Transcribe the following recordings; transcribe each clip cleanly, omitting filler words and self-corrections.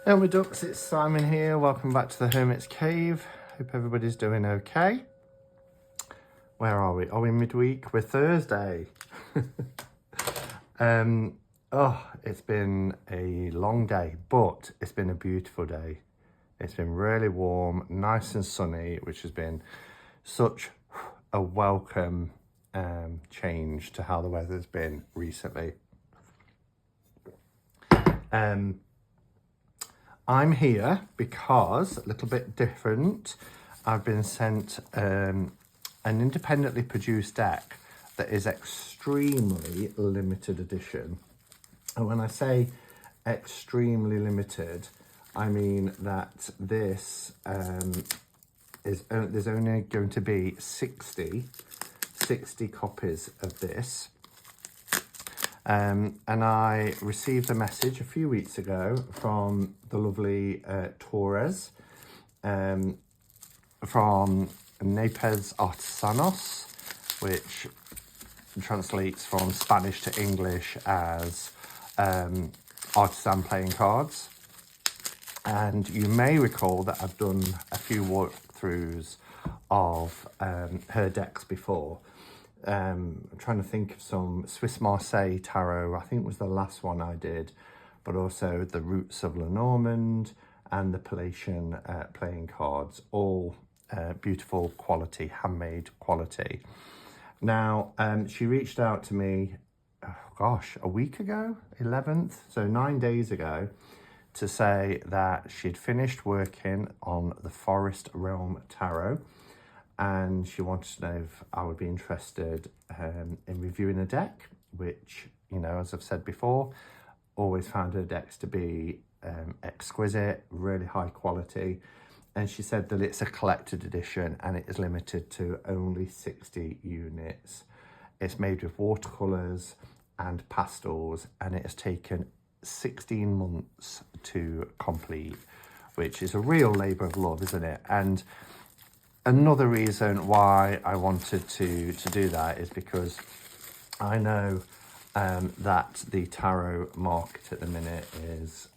Hello my ducks, it's Simon here. Welcome back to the Hermit's Cave. Hope everybody's doing okay. Where are we? Are we midweek? We're Thursday. It's been a long day, but it's been a beautiful day. It's been really warm, nice and sunny, which has been such a welcome change to how the weather's been recently. I'm here because, a little bit different, I've been sent an independently produced deck that is extremely limited edition. And when I say extremely limited, I mean that this there's only going to be 60 copies of this. And I received a message a few weeks ago from the lovely Torres from Handmade Artesanos, which translates from Spanish to English as artisan playing cards. And you may recall that I've done a few walkthroughs of her decks before. I'm trying to think of some Swiss Marseille tarot, I think was the last one I did, but also the Roots of Lenormand and the Palatian playing cards, all beautiful quality, handmade quality. Now, she reached out to me, a week ago, 11th, so 9 days ago, to say that she'd finished working on the Forest Realm Tarot, and she wanted to know if I would be interested in reviewing a deck, which, you know, as I've said before, always found her decks to be exquisite, really high quality. And she said that it's a collected edition and it is limited to only 60 units. It's made with watercolours and pastels, and it has taken 16 months to complete, which is a real labour of love, isn't it? And another reason why I wanted to do that is because I know that the tarot market at the minute is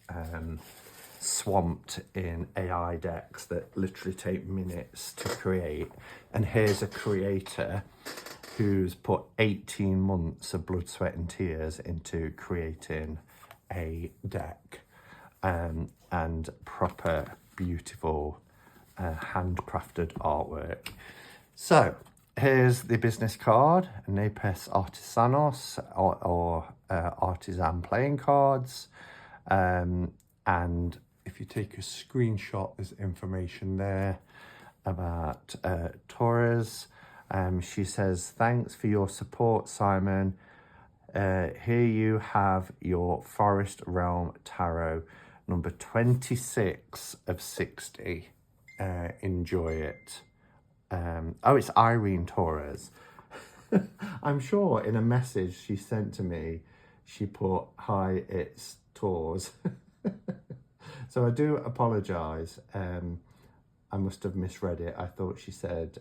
swamped in AI decks that literally take minutes to create. And here's a creator who's put 18 months of blood, sweat and tears into creating a deck and proper, beautiful handcrafted artwork. So here's the business card, Napes Artesanos, or artisan playing cards. And if you take a screenshot, there's information there about Torres. She says, thanks for your support, Simon. Here you have your Forest Realm Tarot, number 26 of 60. Enjoy it. It's Irene Torres. I'm sure in a message she sent to me, she put, hi, it's Tors. So I do apologise. I must have misread it. I thought she said,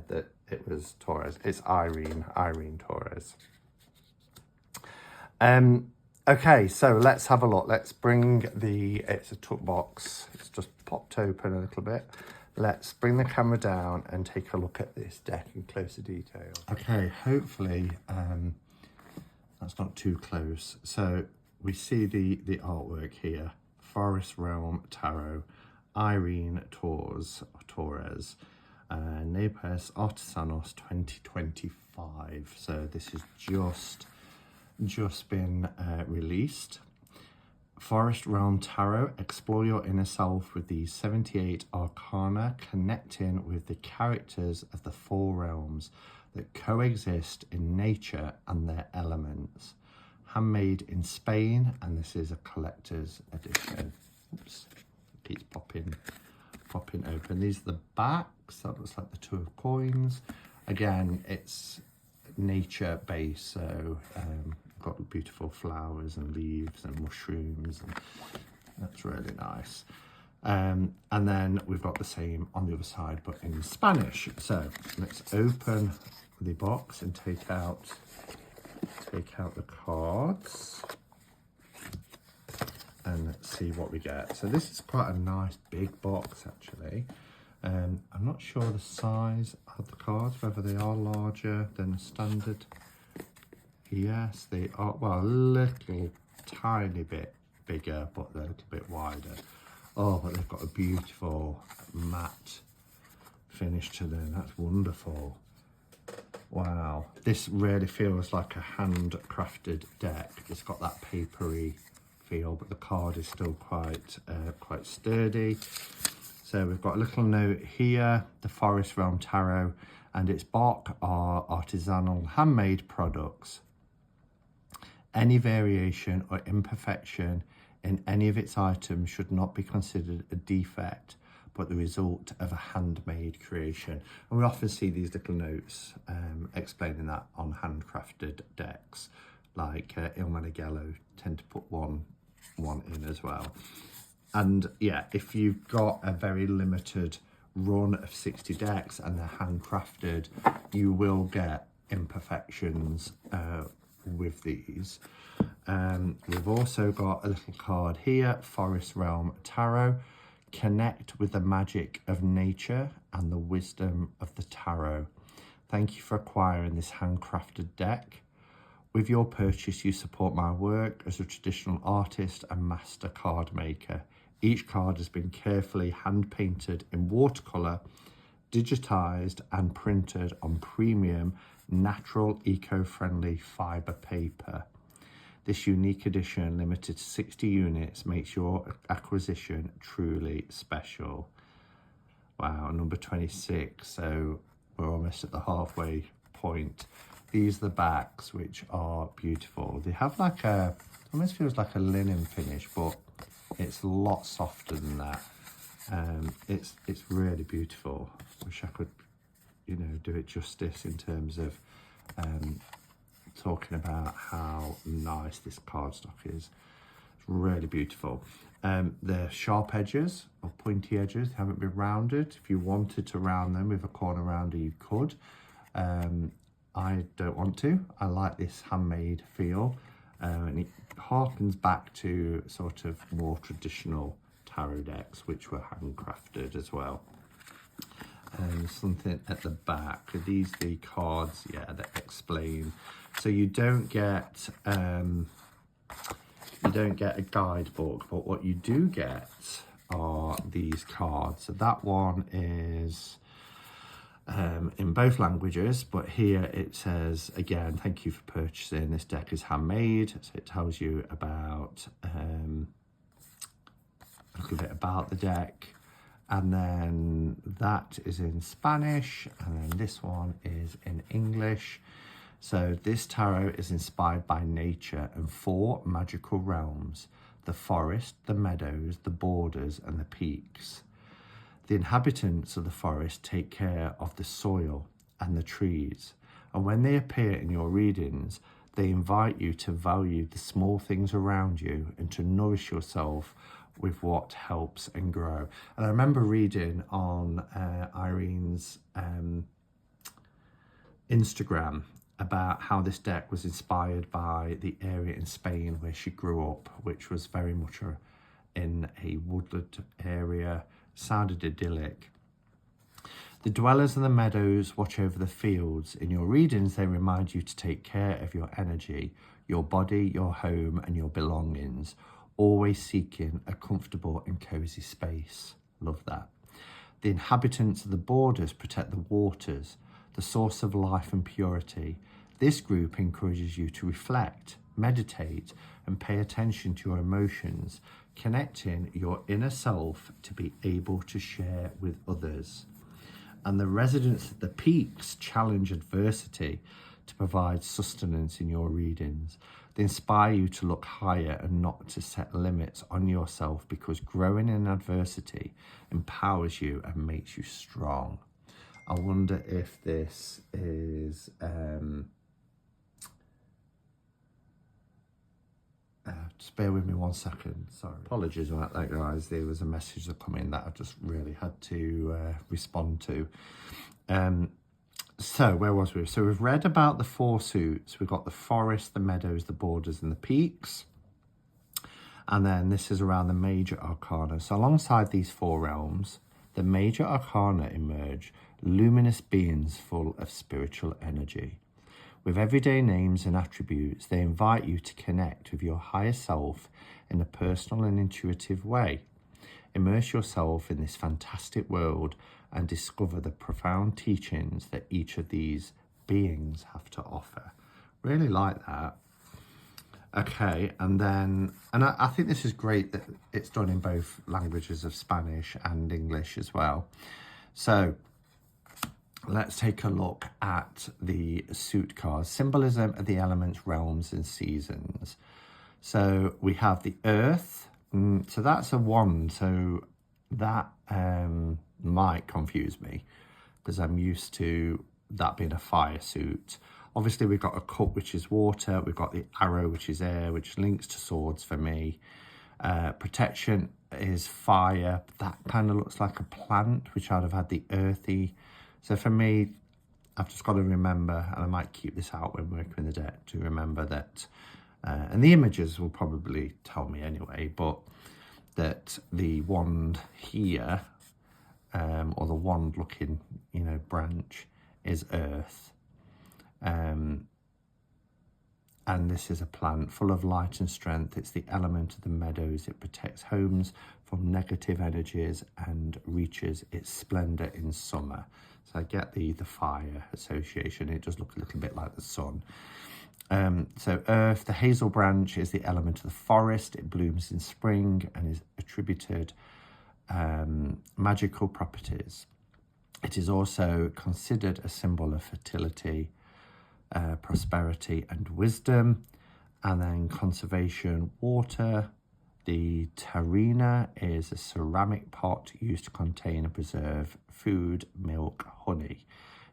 that it was Torres. It's Irene Torres. Okay, so let's have a look. Let's bring it's a tuck box. It's just popped open a little bit. Let's bring the camera down and take a look at this deck in closer detail. Okay, hopefully that's not too close. So we see the artwork here. Forest Realm Tarot, Irene Torres, Napes Artesanos 2025. So this is just been released. Forest Realm Tarot, explore your inner self with the 78 arcana, connecting with the characters of the four realms that coexist in nature and their elements. Handmade in Spain, and this is a collector's edition. Oops, keeps popping open. These are the backs. That looks like the two of coins. Again, it's nature based, so got beautiful flowers and leaves and mushrooms, and that's really nice. And then we've got the same on the other side, but in Spanish. So let's open the box and take out the cards. see what we get. So this is quite a nice big box actually. I'm not sure the size of the cards, whether they are larger than a standard. Yes, they are, well, a little tiny bit bigger, but they're a little bit wider. Oh, but they've got a beautiful matte finish to them. That's wonderful. Wow, this really feels like a handcrafted deck. It's got that papery feel, but the card is still quite sturdy. So we've got a little note here, the Forest Realm Tarot and its bark are artisanal handmade products. Any variation or imperfection in any of its items should not be considered a defect, but the result of a handmade creation. And we often see these little notes explaining that on handcrafted decks, like Il Meneghello tend to put one in as well. And yeah, if you've got a very limited run of 60 decks and they're handcrafted, you will get imperfections with these. We've also got a little card here, Forest Realm Tarot. Connect with the magic of nature and the wisdom of the tarot. Thank you for acquiring this handcrafted deck. With your purchase, you support my work as a traditional artist and master card maker. Each card has been carefully hand painted in watercolour, digitized and printed on premium, natural, eco-friendly fibre paper. This unique edition, limited to 60 units, makes your acquisition truly special. Wow, number 26, so we're almost at the halfway point. These are the backs, which are beautiful. They have like a, almost feels like a linen finish, but it's a lot softer than that. It's really beautiful. Wish I could, you know, do it justice in terms of talking about how nice this cardstock is. It's really beautiful. They're sharp edges or pointy edges. They haven't been rounded. If you wanted to round them with a corner rounder, you could. I don't want to. I like this handmade feel, and it harkens back to sort of more traditional tarot decks, which were handcrafted as well. And something at the back. Are these the cards? Yeah, that explain. So you don't get a guidebook, but what you do get are these cards. So that one is in both languages, but here it says, again, thank you for purchasing. This deck is handmade. So it tells you about a little bit about the deck. And then that is in Spanish, and then this one is in English. So this tarot is inspired by nature and 4 magical realms: the forest, the meadows, the borders, and the peaks. The inhabitants of the forest take care of the soil and the trees, and when they appear in your readings, they invite you to value the small things around you and to nourish yourself with what helps and grow. And I remember reading on Irene's Instagram about how this deck was inspired by the area in Spain where she grew up, which was very much in a woodland area, sounded idyllic. The dwellers in the meadows watch over the fields. In your readings, they remind you to take care of your energy, your body, your home, and your belongings, always seeking a comfortable and cozy space. Love that. The inhabitants of the borders protect the waters, the source of life and purity. This group encourages you to reflect, meditate, and pay attention to your emotions, connecting your inner self to be able to share with others. And the residents of the peaks challenge adversity to provide sustenance in your readings. They inspire you to look higher and not to set limits on yourself, because growing in adversity empowers you and makes you strong. I wonder if this is just bear with me 1 second, sorry. Apologies about that, guys. There was a message that come in that I just really had to respond to. So where was we? So we've read about the 4 suits. We've got the forest, the meadows, the borders, and the peaks. And then this is around the major arcana. So alongside these 4 realms, the major arcana emerge, luminous beings full of spiritual energy. With everyday names and attributes, they invite you to connect with your higher self in a personal and intuitive way. Immerse yourself in this fantastic world and discover the profound teachings that each of these beings have to offer. Really like that. Okay, and I think this is great that it's done in both languages of Spanish and English as well. So let's take a look at the suit cards. Symbolism of the elements, realms, and seasons. So we have the earth. So that's a wand. So that might confuse me because I'm used to that being a fire suit. Obviously, we've got a cup, which is water. We've got the arrow, which is air, which links to swords for me. Protection is fire. That kind of looks like a plant, which I'd have had the earthy. So for me, I've just got to remember, and I might keep this out when working with the deck, to remember that, and the images will probably tell me anyway, but that the wand here, or the wand looking, branch is earth. And this is a plant full of light and strength. It's the element of the meadows. It protects homes from negative energies and reaches its splendor in summer. So I get the fire association. It does look a little bit like the sun. So earth, the hazel branch is the element of the forest. It blooms in spring and is attributed magical properties. It is also considered a symbol of fertility, prosperity and wisdom. And then conservation, water. The terrina is a ceramic pot used to contain and preserve food, milk, honey.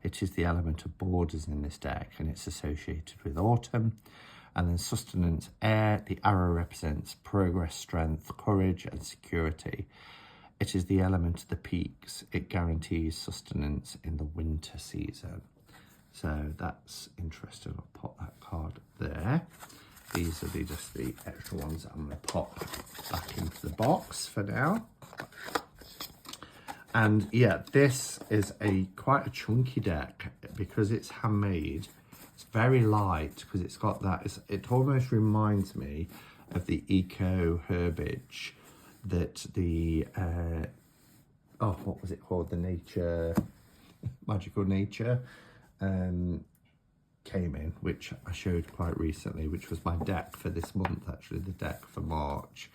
It is the element of borders in this deck, and it's associated with autumn. And then sustenance, air. The arrow represents progress, strength, courage and security. It is the element of the peaks. It guarantees sustenance in the winter season. So that's interesting. I'll pop that card there. These are just the extra ones that I'm going to pop back into the box for now. And yeah, this is quite a chunky deck because it's handmade. It's very light because it's got that. It almost reminds me of the eco herbage that the what was it called? The nature, magical nature. Came in, which I showed quite recently, which was my deck for this month, actually, the deck for March.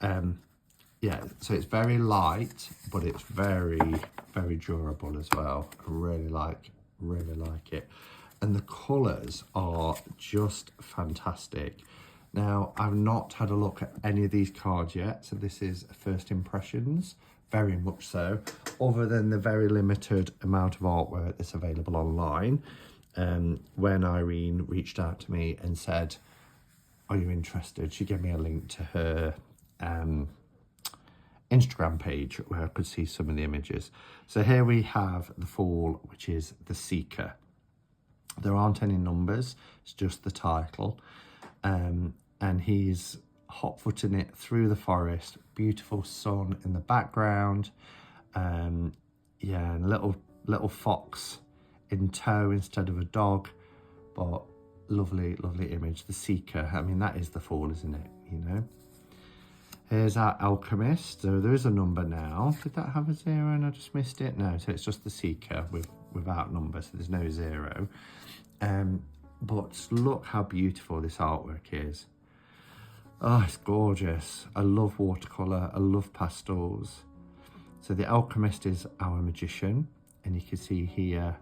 Yeah, so it's very light, but it's very, very durable as well. I really like it. And the colours are just fantastic. Now, I've not had a look at any of these cards yet, so this is first impressions, very much so, other than the very limited amount of artwork that's available online. When Irene reached out to me and said, are you interested? She gave me a link to her Instagram page where I could see some of the images. So here we have the Fool, which is the Seeker. There aren't any numbers, it's just the title. And he's hot-footing it through the forest, beautiful sun in the background. Yeah, and a little fox in tow instead of a dog, but lovely image. The Seeker, I mean, that is the Fool, isn't it? Here's our Alchemist. So there is a number now. Did that have a 0 and I just missed it? No, so it's just the Seeker without number, so there's no 0. But look how beautiful this artwork is. Oh, it's gorgeous. I love watercolour, I love pastels. So the Alchemist is our magician, and you can see here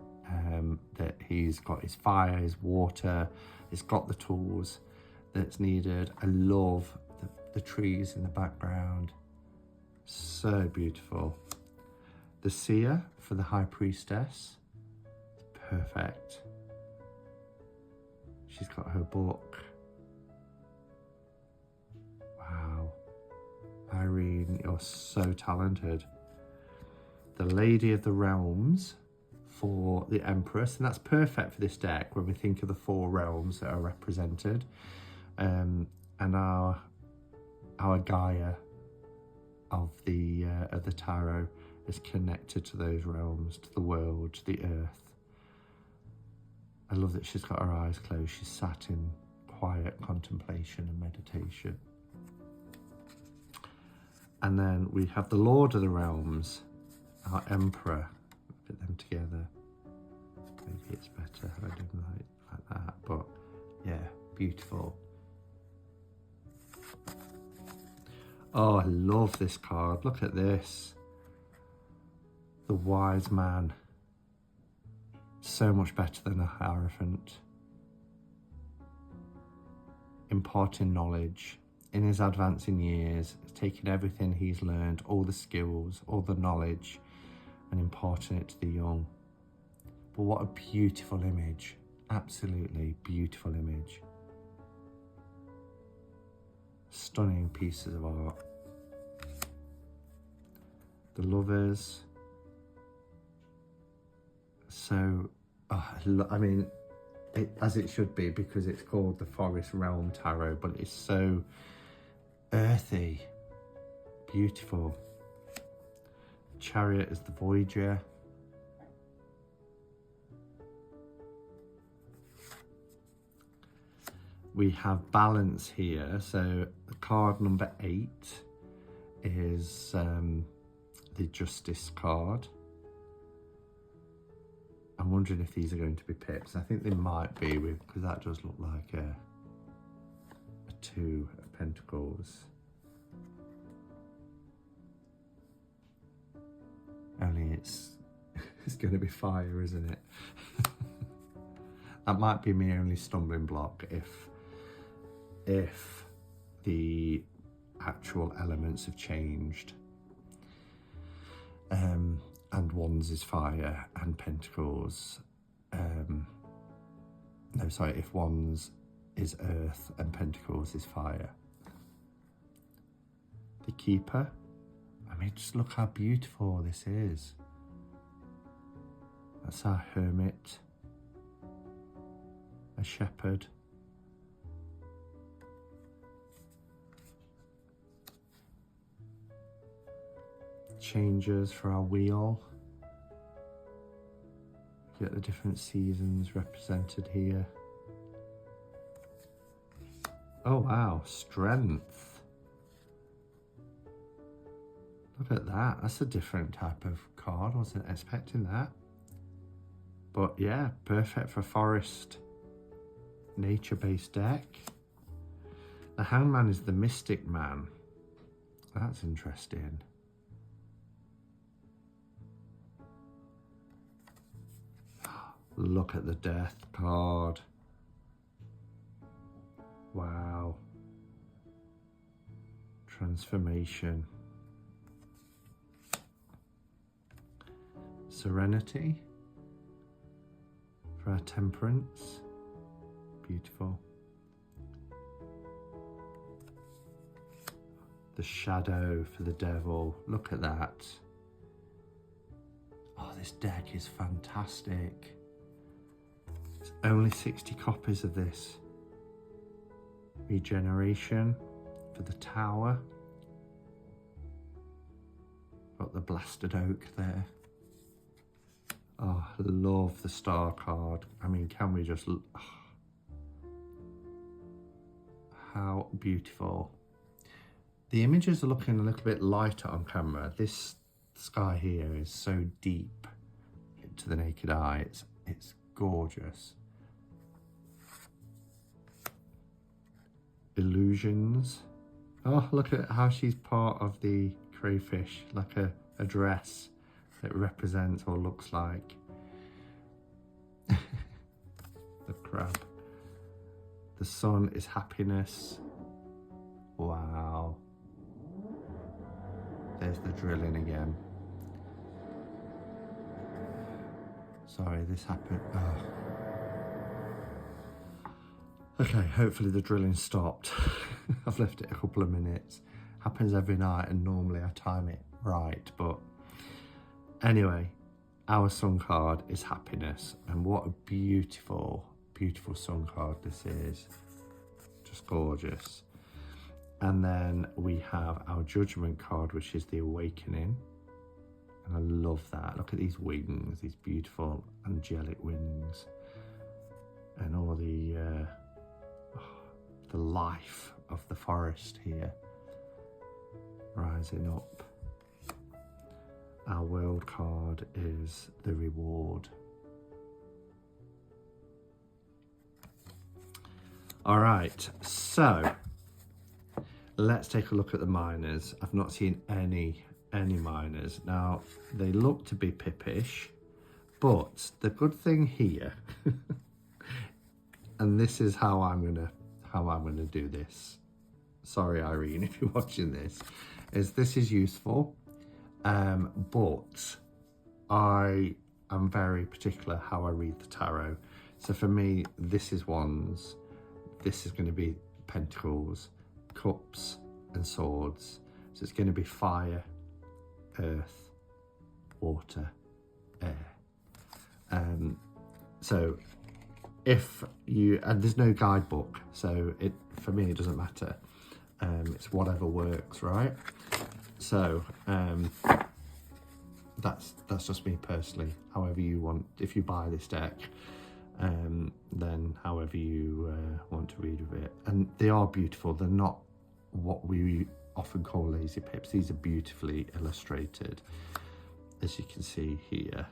that he's got his fire, his water, he's got the tools that's needed. I love the trees in the background, so beautiful. The Seer for the High Priestess, perfect. She's got her book. Wow, Irene, you're so talented. The Lady of the Realms for the Empress, and that's perfect for this deck when we think of the 4 realms that are represented. And our our Gaia of the tarot is connected to those realms, to the world, to the earth. I love that she's got her eyes closed. She's sat in quiet contemplation and meditation. And then we have the Lord of the Realms, our Emperor. Put them together. Maybe it's better if I didn't like that, but yeah, beautiful. Oh, I love this card. Look at this. The Wise Man. So much better than a Hierophant. Imparting knowledge. In his advancing years, taking everything he's learned, all the skills, all the knowledge, and imparting it to the young. But what a beautiful image. Absolutely beautiful image. Stunning pieces of art. The Lovers. So, I mean, as it should be, because it's called the Forest Realm Tarot, but it's so earthy, beautiful. Chariot is the Voyager. We have balance here. So the card number 8 is the Justice card. I'm wondering if these are going to be pips. I think they might be, because that does look like a 2 of Pentacles. Only it's going to be fire, isn't it? That might be my only stumbling block if the actual elements have changed. And Wands is fire and Pentacles. No, sorry, if Wands is earth and Pentacles is fire. The Keeper. I mean, just look how beautiful this is. That's our Hermit. A Shepherd. Changes for our wheel. Get the different seasons represented here. Oh wow, Strength. Look at that. That's a different type of card. Wasn't expecting that. But yeah, perfect for forest, nature-based deck. The Hangman is the Mystic Man. That's interesting. Look at the Death card. Wow. Transformation. Serenity for our Temperance. Beautiful. The Shadow for the Devil. Look at that. Oh, this deck is fantastic. There's only 60 copies of this. Regeneration for the Tower. Got the Blasted Oak there. Oh, I love the Star card. I mean, can we just... Oh, how beautiful. The images are looking a little bit lighter on camera. This sky here is so deep to the naked eye. It's gorgeous. Illusions. Oh, look at how she's part of the crayfish, like a dress that represents or looks like the crab. The Sun is happiness. Wow. There's the drilling again. Sorry, this happened. Oh. Okay, hopefully the drilling stopped. I've left it a couple of minutes. Happens every night, and normally I time it right, but anyway, our Sun card is happiness, and what a beautiful, beautiful Sun card this is. Just gorgeous. And then we have our Judgment card, which is the Awakening. And I love that. Look at these wings, these beautiful angelic wings. And all the life of the forest here rising up. Our World card is the Reward. All right, so let's take a look at the minors. I've not seen any minors. Now, they look to be pippish, but the good thing here, and this is how I'm gonna do this. Sorry, Irene, if you're watching this, this is useful, but I am very particular how I read the tarot. So for me, this is Wands, this is going to be Pentacles, Cups and Swords. So it's going to be fire, earth, water, air. So if you, and there's no guidebook, so for me it doesn't matter. It's whatever works, right? So that's just me personally. However you want, if you buy this deck, then however you want to read with it. And they are beautiful. They're not what we often call lazy pips. These are beautifully illustrated, as you can see here.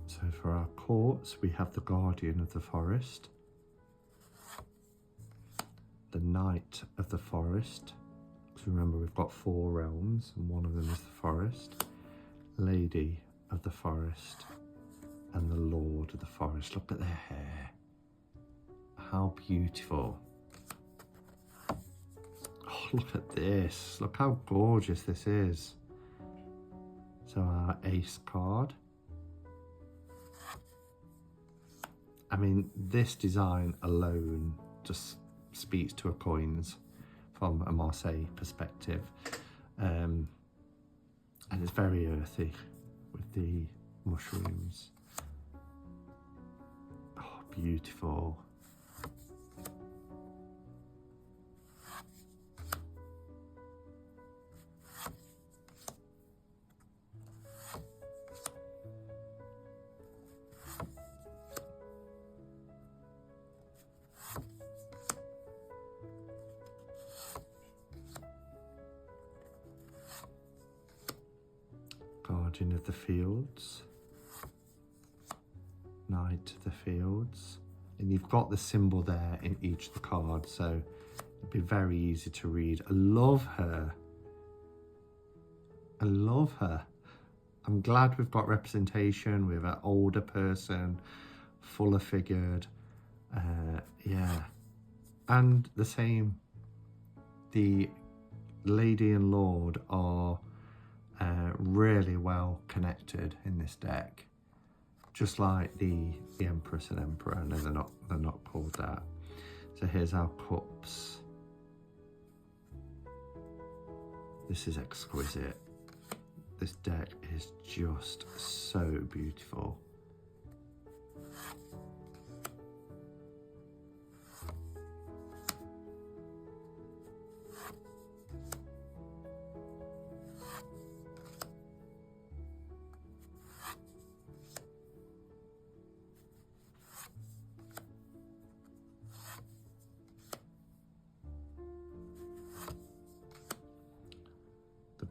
So for our courts, we have the Guardian of the Forest, the Knight of the Forest, because remember we've got 4 realms and one of them is the forest, Lady of the Forest, and the Lord of the Forest. Look at their hair. How beautiful. Oh, look at this. Look how gorgeous this is. So our Ace card. I mean, this design alone just speaks to a coins from a Marseille perspective. And it's very earthy with the mushrooms. Oh, beautiful. Guardian of the Fields, Knight of the Fields, and you've got the symbol there in each of the cards, so it'd be very easy to read. I love her. I love her. I'm glad we've got representation with an older person, fuller figured, yeah. And the same, the Lady and Lord are really well connected in this deck, just like the Empress and Emperor. No, they're not called that. So here's our cups. This is Exquisite. This deck is just so beautiful.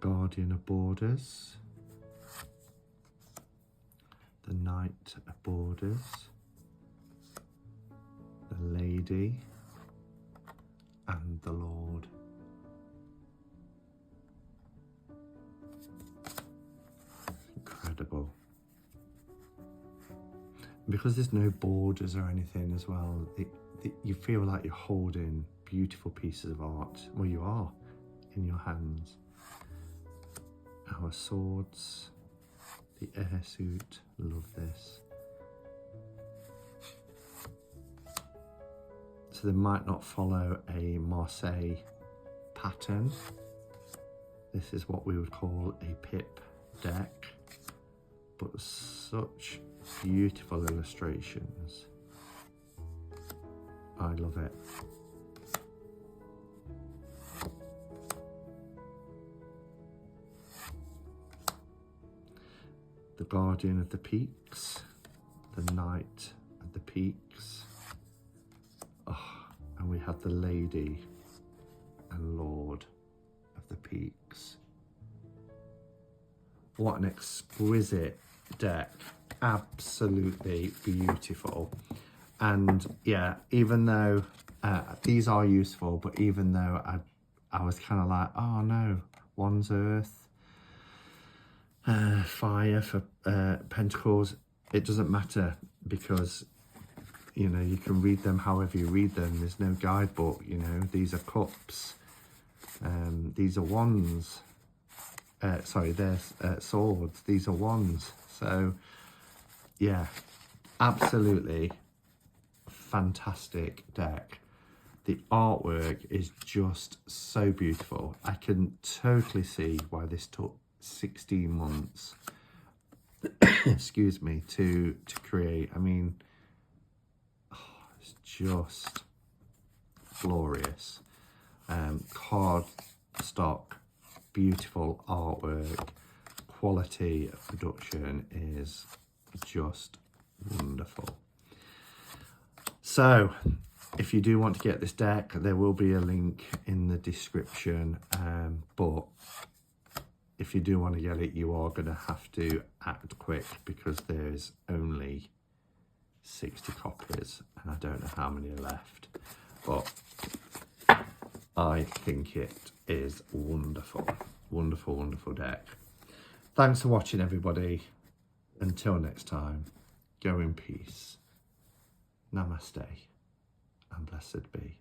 Guardian of Borders, the Knight of Borders, the Lady, and the Lord. Incredible. Because there's no borders or anything as well, you feel like you're holding beautiful pieces of art. Well, you are, in your hands. our swords, the air suit, love this. So they might not follow a Marseille pattern. This is what we would call a pip deck, but such beautiful illustrations. I love it. The Guardian of the Peaks, the Knight of the Peaks. Oh, and we have the Lady and Lord of the Peaks. What an exquisite deck. Absolutely beautiful. And yeah, even though these are useful, but even though I was kind of like, oh no, one's earth, fire for pentacles, it doesn't matter, because you know, you can read them however you read them. There's no guidebook, you know. These are cups, these are wands, sorry, they're swords, these are wands. So yeah, absolutely fantastic deck. The artwork is just so beautiful. I can totally see why this took 16 months excuse me, to create. I mean, oh, it's just glorious. Card stock, beautiful artwork, quality of production is just wonderful. So if you do want to get this deck, there will be a link in the description, but if you do want to get it, you are going to have to act quick, because there's only 60 copies and I don't know how many are left, but I think it is wonderful, wonderful, wonderful deck. Thanks for watching, everybody. Until next time, go in peace. Namaste and blessed be.